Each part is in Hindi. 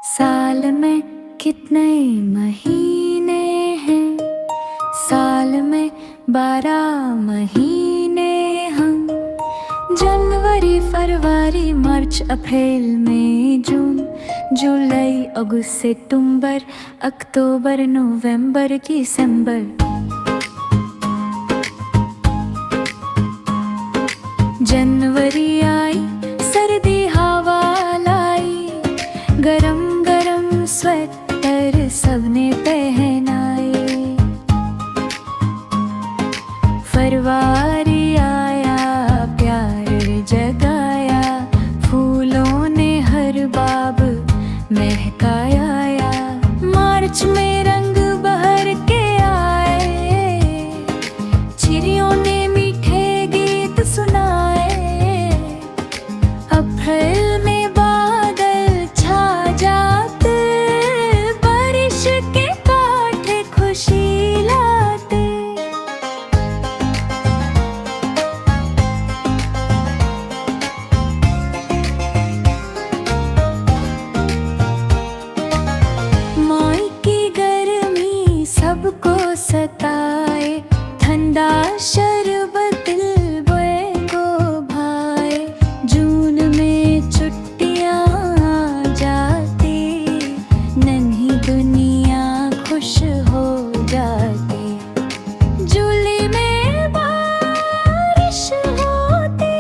साल में कितने महीने हैं? साल में 12 महीने हम। जनवरी, फरवरी, मार्च, अप्रैल, मई, जून, जुलाई, अगस्त, सितंबर, अक्टूबर, नवंबर, दिसंबर। जनवरी आई, सर्दी हवा लाई, गरम गरम स्वेटर सबने पहनाए। फरवरी आया, प्यार जगाया, फूलों ने हर बाब महकाया। मार्च में रंग बहर के आए, चिड़ियों ने मीठे गीत सुनाए। अप्रैल में बादल छा जाते, बारिश के कांटे खुशी लाते। मई की गर्मी सबको सताए, ठंडा शरबत दिल को भाए। जून में छुट्टियां आ जाती, नन्ही दुनिया खुश हो जाती। जुलाई में बारिश होती,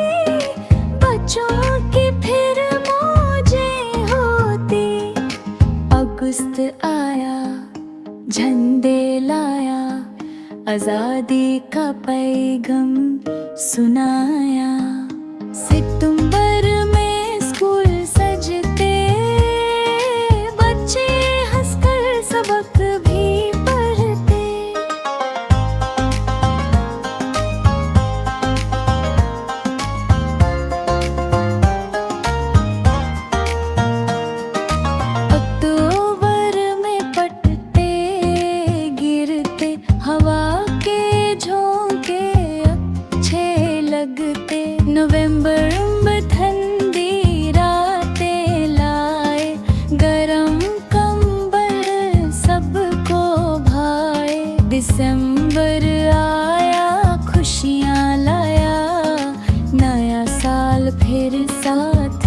बच्चों की फिर मौजें होती। अगस्त आया, झंडे लाया, आजादी का पैगाम सुनाया। सितंबर में स्कूल सजते, बच्चे हंसकर सबक भी पढ़ते। अक्टूबर में पत्ते गिरते, हवा के झोंके अच्छे लगते। नवंबर में ठंडी रातें लाए, गरम कंबल सबको भाए। दिसंबर आया, खुशियाँ लाया, नया साल फिर साथ